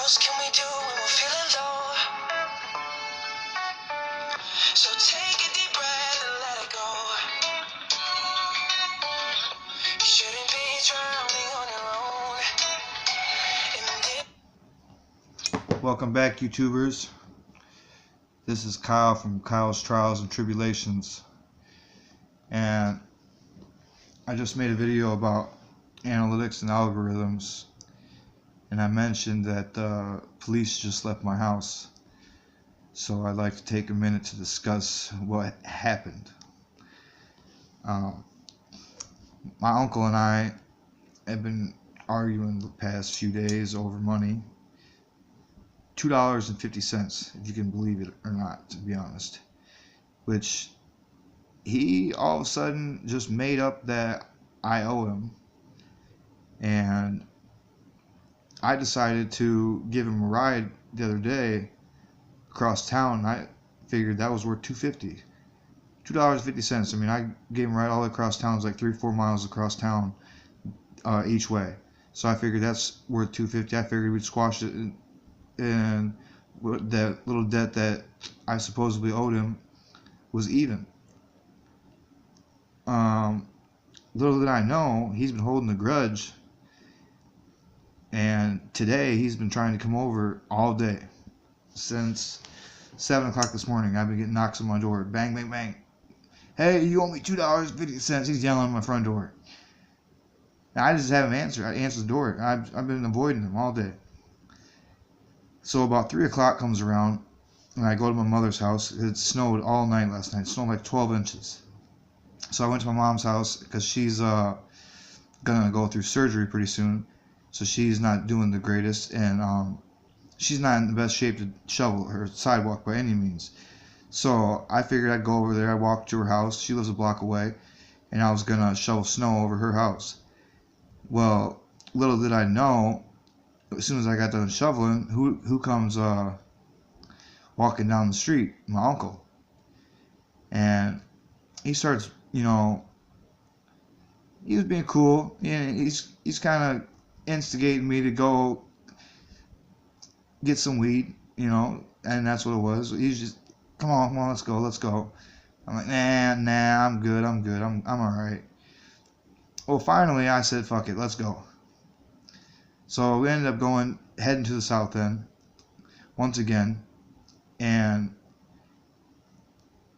else can we do when we're feeling low? So take a deep breath and let it go. You shouldn't be drowning on your own. Welcome back, YouTubers. This is Kyle from Kyle's Trials and Tribulations, and I just made a video about analytics and algorithms, and I mentioned that police just left my house, so I'd like to take a minute to discuss what happened. My uncle and I have been arguing the past few days over money. $2.50, if you can believe it or not, to be honest. Which he all of a sudden just made up that I owe him, and I decided to give him a ride the other day across town. And I figured that was worth $2.50. $2.50. I mean, I gave him a ride all the way across town. It's like 3-4 miles across town each way. So I figured that's worth $2.50. I figured we'd squash it and that little debt that I supposedly owed him was even. Little did I know, he's been holding a grudge, and today he's been trying to come over all day since 7 o'clock this morning. I've been getting knocks on my door, bang, bang, bang. Hey, you owe me $2.50. He's yelling on my front door. And I just haven't answered. I answered the door. I've been avoiding him all day. So about 3 o'clock comes around, and I go to my mother's house. It snowed all night last night. It snowed like 12 inches. So I went to my mom's house because she's gonna go through surgery pretty soon. So she's not doing the greatest, and she's not in the best shape to shovel her sidewalk by any means. So I figured I'd go over there. I walked to her house. She lives a block away, and I was gonna shovel snow over her house. Well, little did I know, as soon as I got done shoveling, who comes walking down the street? My uncle. And he starts, he was being cool. He's kind of instigating me to go get some weed, and that's what it was. He's just, come on, let's go. I'm like, nah, I'm good, I'm all right. Well, finally, I said, fuck it, let's go. So we ended up heading to the south end once again, and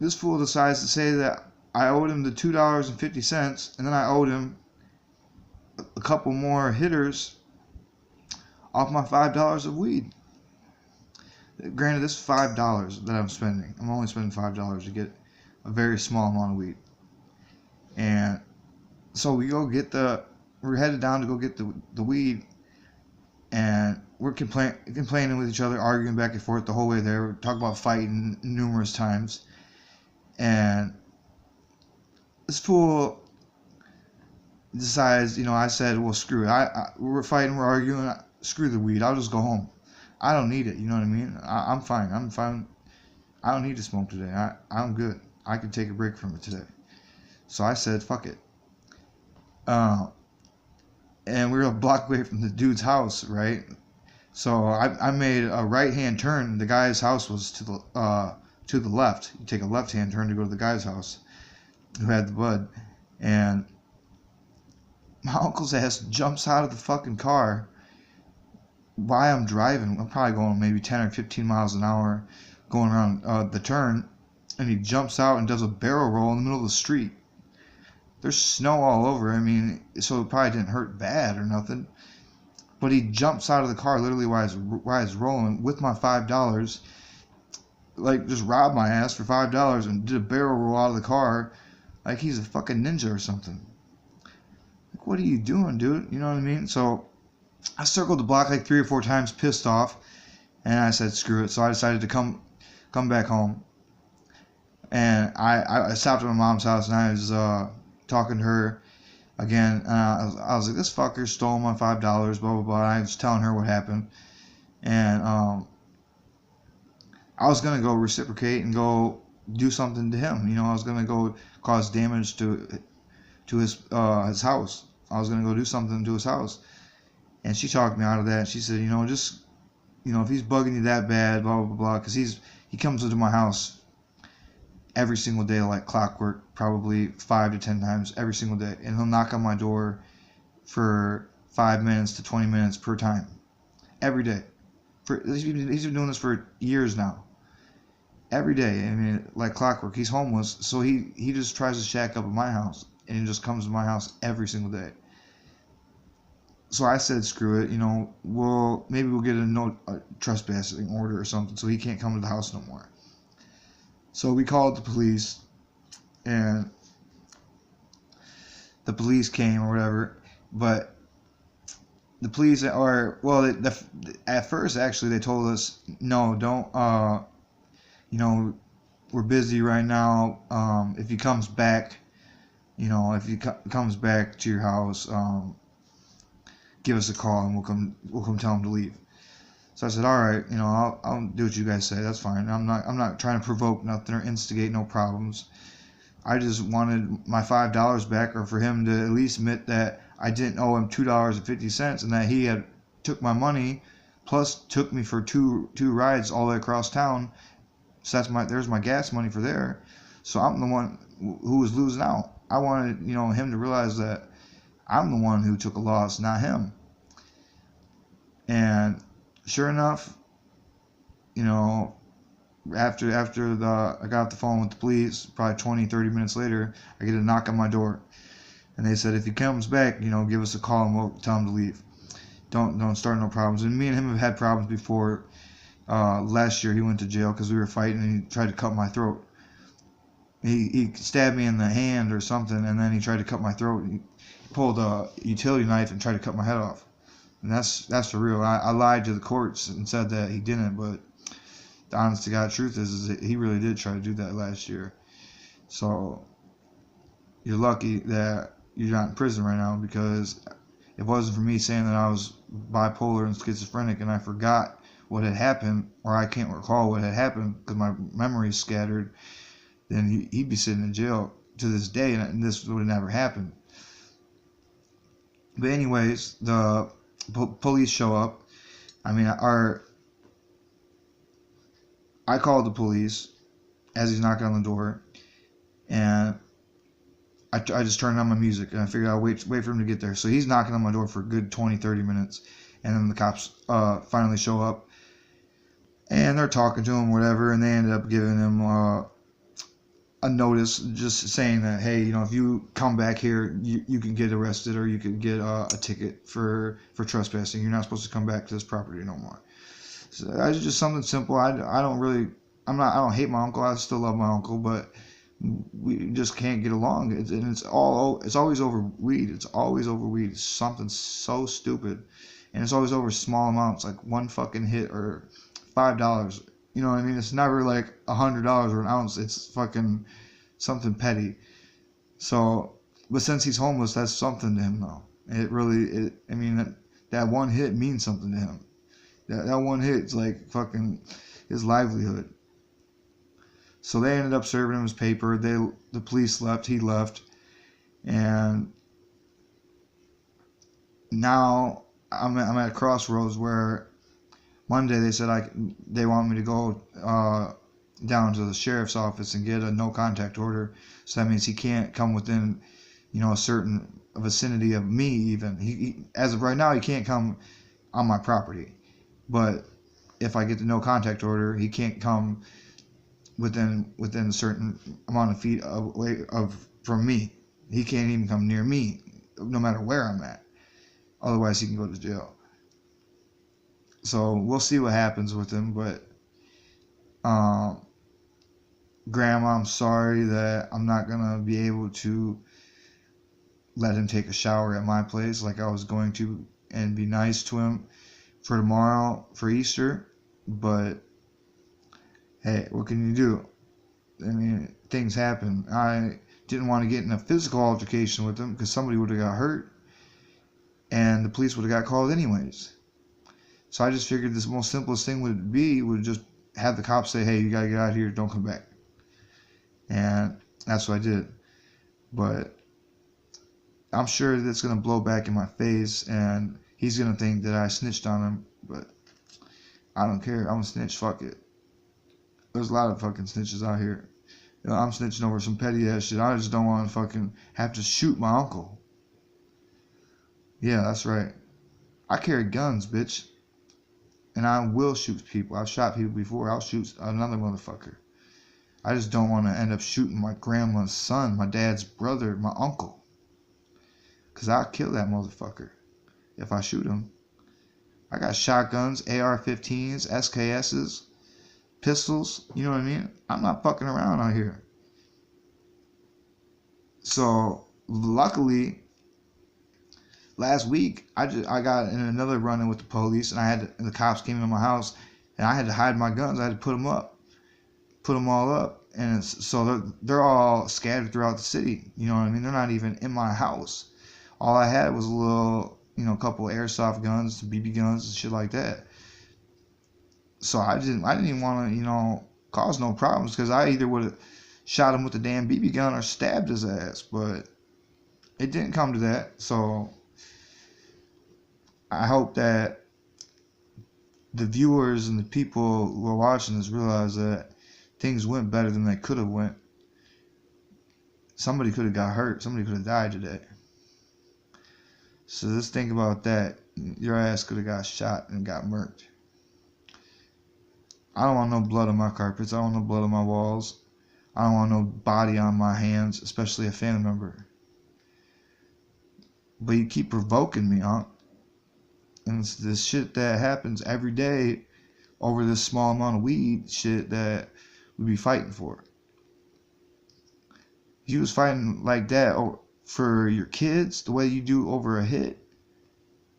this fool decides to say that I owed him the $2.50, and then I owed him a couple more hitters off my $5 of weed. Granted, this is $5 that I'm spending. I'm only spending $5 to get a very small amount of weed. And so we're headed down to go get the weed, and we're complaining with each other, arguing back and forth the whole way there. We're talking about fighting numerous times, and this fool decides, I said, well, screw it. We're fighting, we're arguing. Screw the weed. I'll just go home. I don't need it. You know what I mean? I'm fine. I don't need to smoke today. I'm good. I can take a break from it today. So I said, fuck it. And we were a block away from the dude's house, right? So I made a right-hand turn. The guy's house was to the left. You take a left-hand turn to go to the guy's house who had the bud. And my uncle's ass jumps out of the fucking car while I'm driving. I'm probably going maybe 10 or 15 miles an hour going around the turn, and he jumps out and does a barrel roll in the middle of the street. There's snow all over. I mean, so it probably didn't hurt bad or nothing. But he jumps out of the car literally while he's rolling with my $5. Like, just robbed my ass for $5 and did a barrel roll out of the car like he's a fucking ninja or something. Like, what are you doing, dude? You know what I mean? So I circled the block like 3 or 4 times, pissed off, and I said, screw it. So I decided to come back home. And I stopped at my mom's house, and I was talking to her again, and I was like, this fucker stole my $5, blah, blah, blah. I was telling her what happened, and I was going to go reciprocate and go do something to him. I was going to go cause damage to his house. I was going to go do something to his house, and she talked me out of that. She said, just you know, if he's bugging you that bad, blah blah blah, because he comes into my house every single day like clockwork, probably 5 to 10 times every single day, and he'll knock on my door for 5 minutes to 20 minutes per time, every day. He's been doing this for years now. Every day, I mean, like clockwork. He's homeless, so he just tries to shack up at my house, and he just comes to my house every single day. So I said, screw it, you know, maybe we'll get a trespassing order or something, so he can't come to the house no more. So we called the police, and the police came or whatever, but the police, at first actually they told us, no, don't, you know, we're busy right now. If he comes back, you know, if he comes back to your house, give us a call and we'll come tell him to leave. So I said, all right, you know, I'll do what you guys say. That's fine. I'm not trying to provoke nothing or instigate no problems. I just wanted my $5 back, or for him to at least admit that I didn't owe him $2.50 and that he had took my money, plus took me for two rides all the way across town. So there's my gas money for there. So I'm the one who was losing out. I wanted, you know, him to realize that I'm the one who took a loss, not him. And sure enough, you know, after I got off the phone with the police, probably 20-30 minutes later, I get a knock on my door, and they said if he comes back, you know, give us a call and we'll tell him to leave. Don't start no problems. And me and him have had problems before. Last year he went to jail because we were fighting and he tried to cut my throat. He stabbed me in the hand or something, and then he tried to cut my throat. He pulled a utility knife and tried to cut my head off. And that's for real. I lied to the courts and said that he didn't, but the honest to God truth is that he really did try to do that last year. So you're lucky that you're not in prison right now, because if it wasn't for me saying that I was bipolar and schizophrenic and I forgot what had happened, or I can't recall what had happened because my memory's scattered, then he'd be sitting in jail to this day, and this would have never happened. But anyways, the police show up. I mean, I called the police as he's knocking on the door, and I just turned on my music, and I figured I'd wait for him to get there. So he's knocking on my door for a good 20-30 minutes, and then the cops finally show up, and they're talking to him, whatever, and they ended up giving him a notice just saying that, hey, you know, if you come back here, you can get arrested, or you could get a ticket for trespassing. You're not supposed to come back to this property no more. So that's just something simple. I don't hate my uncle. I still love my uncle, but we just can't get along. It's always over weed. It's always over weed. It's something so stupid, and it's always over small amounts, like one fucking hit or $5. You know what I mean? It's never like $100 or an ounce. It's fucking something petty. So, but since he's homeless, that's something to him though. I mean, that one hit means something to him. That one hit's like fucking his livelihood. So they ended up serving him his paper. The police left. He left, and now I'm at a crossroads where Monday they said they want me to go down to the sheriff's office and get a no contact order. So that means he can't come within, you know, a certain vicinity of me. Even he as of right now, he can't come on my property. But if I get the no contact order, he can't come within a certain amount of feet from me. He can't even come near me, no matter where I'm at. Otherwise, he can go to jail. So we'll see what happens with him. But Grandma, I'm sorry that I'm not gonna be able to let him take a shower at my place like I was going to, and be nice to him for tomorrow for Easter. But hey, what can you do? I mean, things happen. I didn't want to get in a physical altercation with him because somebody would have got hurt, and the police would have got called anyways. So I just figured this most simplest thing would just have the cops say, hey, you gotta get out of here, don't come back. And that's what I did. But I'm sure that's gonna blow back in my face, and he's gonna think that I snitched on him. But I don't care. I'm a snitch. Fuck it. There's a lot of fucking snitches out here. You know, I'm snitching over some petty ass shit. I just don't want to fucking have to shoot my uncle. Yeah, that's right. I carry guns, bitch. And I will shoot people. I've shot people before. I'll shoot another motherfucker. I just don't want to end up shooting my grandma's son, my dad's brother, my uncle. Because I'll kill that motherfucker if I shoot him. I got shotguns, AR-15s, SKSs, pistols. You know what I mean? I'm not fucking around out here. So, luckily, last week, I got in another run-in with the police, and the cops came into my house, and I had to hide my guns. I had to put them all up, and so they're all scattered throughout the city. You know what I mean? They're not even in my house. All I had was a little, couple of airsoft guns, BB guns, and shit like that. So I didn't even want to, cause no problems, because I either would have shot him with the damn BB gun or stabbed his ass, but it didn't come to that. So I hope that the viewers and the people who are watching this realize that things went better than they could have went. Somebody could have got hurt. Somebody could have died today. So just think about that. Your ass could have got shot and got murked. I don't want no blood on my carpets. I don't want no blood on my walls. I don't want no body on my hands, especially a family member. But you keep provoking me, huh? And it's this shit that happens every day over this small amount of weed shit that we be fighting for. If you was fighting like that for your kids, the way you do over a hit,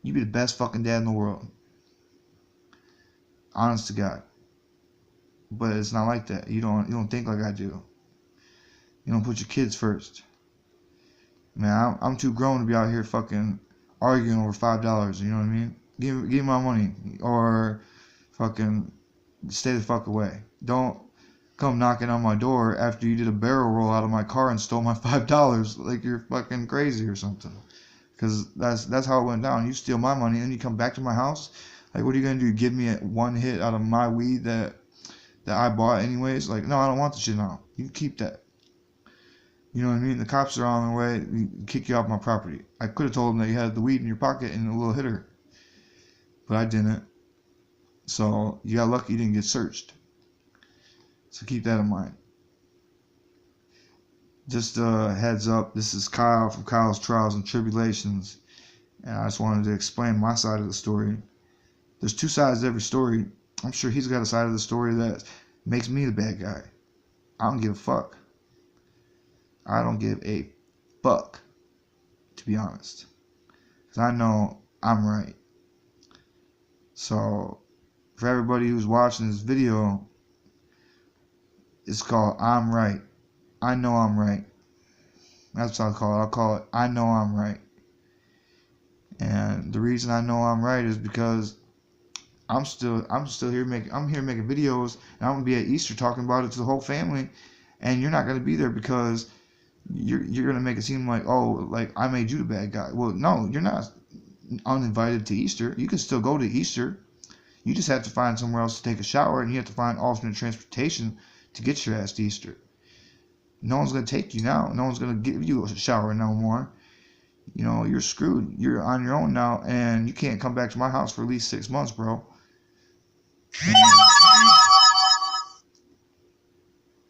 you'd be the best fucking dad in the world. Honest to God. But it's not like that. You don't think like I do. You don't put your kids first. Man, I'm too grown to be out here fucking arguing over $5. You know what I mean? Give me my money, or fucking stay the fuck away. Don't come knocking on my door after you did a barrel roll out of my car and stole my $5 like you're fucking crazy or something. Because that's how it went down. You steal my money and you come back to my house. Like, what are you gonna do? Give me one hit out of my weed that I bought anyways? Like, no, I don't want the shit now. You keep that. You know what I mean? The cops are on their way to kick you off my property. I could have told them that you had the weed in your pocket and a little hitter, but I didn't. So you got lucky you didn't get searched. So keep that in mind. Just a heads up, this is Kyle from Kyle's Trials and Tribulations, and I just wanted to explain my side of the story. There's two sides to every story. I'm sure he's got a side of the story that makes me the bad guy. I don't give a fuck. I don't give a fuck, to be honest. Because I know I'm right. So, for everybody who's watching this video, it's called I'm Right. I know I'm right. That's what I'll call it. I'll call it I know I'm right. And the reason I know I'm right is because I'm still here making videos, and I'm gonna be at Easter talking about it to the whole family, and you're not gonna be there because you're gonna make it seem like, oh, like I made you the bad guy. Well, no, you're not uninvited to Easter. You can still go to Easter. You just have to find somewhere else to take a shower, and you have to find alternate transportation to get your ass to Easter. No one's gonna take you now. No one's gonna give you a shower no more. You're screwed. You're on your own now, and you can't come back to my house for at least 6 months, bro.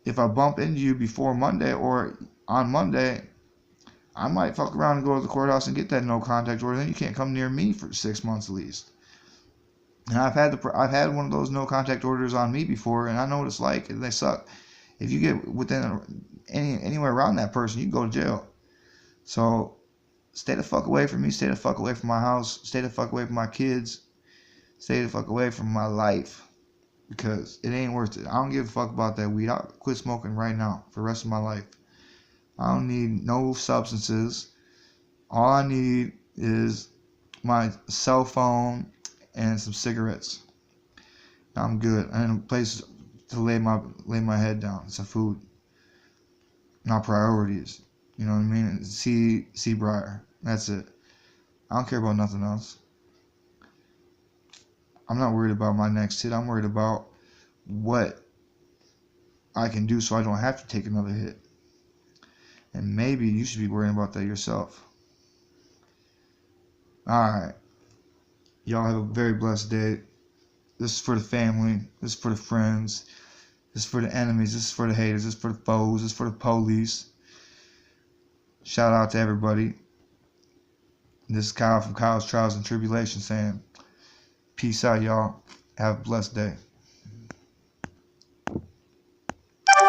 If I bump into you before Monday or on Monday, I might fuck around and go to the courthouse and get that no contact order. Then you can't come near me for 6 months at least. And I've had one of those no contact orders on me before, and I know what it's like, and they suck. If you get within anywhere around that person, you can go to jail. So stay the fuck away from me. Stay the fuck away from my house. Stay the fuck away from my kids. Stay the fuck away from my life. Because it ain't worth it. I don't give a fuck about that weed. I'll quit smoking right now for the rest of my life. I don't need no substances. All I need is my cell phone and some cigarettes. I'm good. And a place to lay my head down. Some food. My priorities. You know what I mean? See Briar. That's it. I don't care about nothing else. I'm not worried about my next hit. I'm worried about what I can do so I don't have to take another hit. And maybe you should be worrying about that yourself. Alright. Y'all have a very blessed day. This is for the family. This is for the friends. This is for the enemies. This is for the haters. This is for the foes. This is for the police. Shout out to everybody. This is Kyle from Kyle's Trials and Tribulations saying, peace out, y'all. Have a blessed day.